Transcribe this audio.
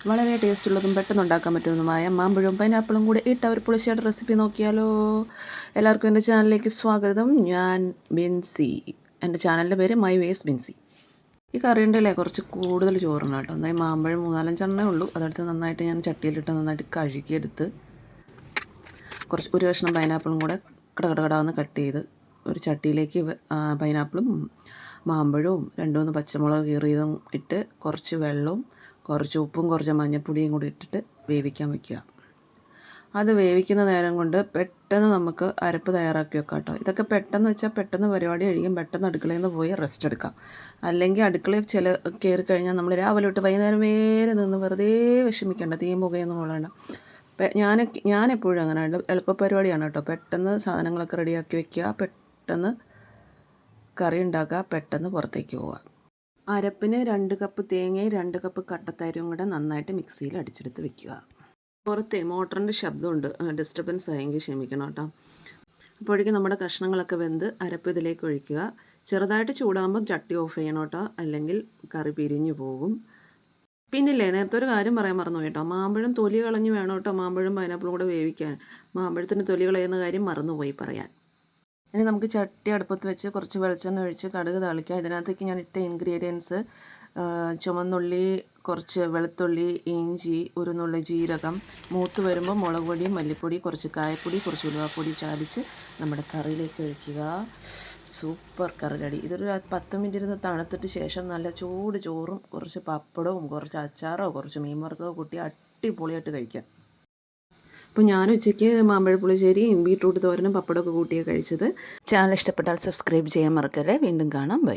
വളരെ ടേസ്റ്റുള്ളതും പെട്ടെന്ന് ഉണ്ടാക്കാൻ പറ്റുന്നതുമായ മാമ്പഴവും പൈനാപ്പിളും കൂടി ഇട്ട ഒരു പുളിശ്ശേരി റെസിപ്പി നോക്കിയാലോ. എല്ലാവർക്കും എൻ്റെ ചാനലിലേക്ക് സ്വാഗതം. ഞാൻ ബിൻസി. എൻ്റെ ചാനലിൻ്റെ പേര് മൈ വേസ് ബിൻസി. ഈ കറിയുണ്ടല്ലേ കുറച്ച് കൂടുതൽ ചോറുണ്ട് കേട്ടോ. എന്നാൽ മാമ്പഴം 3-4 ഉള്ളൂ. അതെടുത്ത് നന്നായിട്ട് ഞാൻ ചട്ടിയിലിട്ട് നന്നായിട്ട് കഴുകിയെടുത്ത് ഒരു കഷ്ണം പൈനാപ്പിളും കൂടെ കടകടകടാന്ന് കട്ട് ചെയ്ത് ഒരു ചട്ടിയിലേക്ക് പൈനാപ്പിളും മാമ്പഴവും 2-3 പച്ചമുളക് കീറിയതും ഇട്ട് കുറച്ച് വെള്ളവും കുറച്ച് ഉപ്പും കുറച്ച് മഞ്ഞൾപ്പൊടിയും കൂടി ഇട്ടിട്ട് വേവിക്കാൻ വയ്ക്കുക. അത് വേവിക്കുന്ന നേരം കൊണ്ട് പെട്ടെന്ന് നമുക്ക് അരപ്പ് തയ്യാറാക്കി വെക്കാം കേട്ടോ. ഇതൊക്കെ പെട്ടെന്ന് വെച്ചാൽ പെട്ടെന്ന് പരിപാടി കഴിയും. പെട്ടെന്ന് അടുക്കളയിൽ നിന്ന് പോയി റെസ്റ്റ് എടുക്കാം. അല്ലെങ്കിൽ അടുക്കളയിൽ കയറി കഴിഞ്ഞാൽ നമ്മൾ രാവിലെ തൊട്ട് വൈകുന്നേരം വരെ നിന്ന് വെറുതെ വിഷമിക്കേണ്ട, തീ പുകയൊന്നും കൊള്ളേണ്ട. ഞാനെപ്പോഴും അങ്ങനെ എളുപ്പ പരിപാടിയാണ് കേട്ടോ. പെട്ടെന്ന് സാധനങ്ങളൊക്കെ റെഡിയാക്കി വെക്കുക, പെട്ടെന്ന് കറി ഉണ്ടാക്കുക, പെട്ടെന്ന് പുറത്തേക്ക് പോവുക. അരപ്പിന് 2 കപ്പ് തേങ്ങയും 2 കപ്പ് കട്ടത്തൈരും കൂടെ നന്നായിട്ട് മിക്സിയിൽ അടിച്ചെടുത്ത് വെക്കുക. പുറത്തെ മോട്ടറിൻ്റെ ശബ്ദമുണ്ട്, ഡിസ്റ്റർബൻസ് ആയെങ്കിൽ ക്ഷമിക്കണം കേട്ടോ. അപ്പോഴേക്കും നമ്മുടെ കഷ്ണങ്ങളൊക്കെ വെന്ത് അരപ്പ് ഇതിലേക്ക് ഒഴിക്കുക. ചെറുതായിട്ട് ചൂടാകുമ്പോൾ ചട്ടി ഓഫ് ചെയ്യണം കേട്ടോ, അല്ലെങ്കിൽ കറി പിരിഞ്ഞു പോകും. പിന്നില്ലേ, നേരത്തെ ഒരു കാര്യം പറയാൻ മറന്നു കേട്ടോ. മാമ്പഴം തൊലി കളഞ്ഞ് വേണം കേട്ടോ മാമ്പഴം പൈനാപ്പിളും കൂടെ വേവിക്കാൻ. മാമ്പഴത്തിന് തൊലി കളയുന്ന കാര്യം മറന്നുപോയി പറയാൻ. ഇനി നമുക്ക് ചട്ടി അടുപ്പത്ത് വെച്ച് കുറച്ച് വെളിച്ചെണ്ണ ഒഴിച്ച് കടുക് താളിക്കുക. ഇതിനകത്തേക്ക് ഞാൻ ഇട്ട ഇൻഗ്രീഡിയൻസ് ചുവന്നുള്ളി, കുറച്ച് വെളുത്തുള്ളി, ഇഞ്ചി, ഒരു നുള്ളി ജീരകം, മൂത്ത് വരുമ്പോൾ മുളക് പൊടി, മല്ലിപ്പൊടി, കുറച്ച് കായപ്പൊടി, കുറച്ച് ഉലുവാപ്പൊടി ചാലിച്ച് നമ്മുടെ കറിയിലേക്ക് ഒഴിക്കുക. സൂപ്പർ കറി റെഡി. ഇതൊരു 10 മിനിറ്റ് ഇരുന്ന് തണുത്തിട്ട് ശേഷം നല്ല ചൂട് ചോറും കുറച്ച് പപ്പടവും കുറച്ച് അച്ചാറോ കുറച്ച് മീൻ വറുത്തതോ കൂട്ടി അടിപൊളിയായിട്ട് കഴിക്കാം. അപ്പോൾ ഞാൻ ഉച്ചയ്ക്ക് മാമ്പഴ പുളിശ്ശേരിയും ബീട്രൂട്ട് തോരനും പപ്പടമൊക്കെ കൂട്ടിയാണ് കഴിച്ചത്. ചാനൽ ഇഷ്ടപ്പെട്ടാൽ സബ്സ്ക്രൈബ് ചെയ്യാൻ മറക്കല്ലേ. വീണ്ടും കാണാം. ബൈ.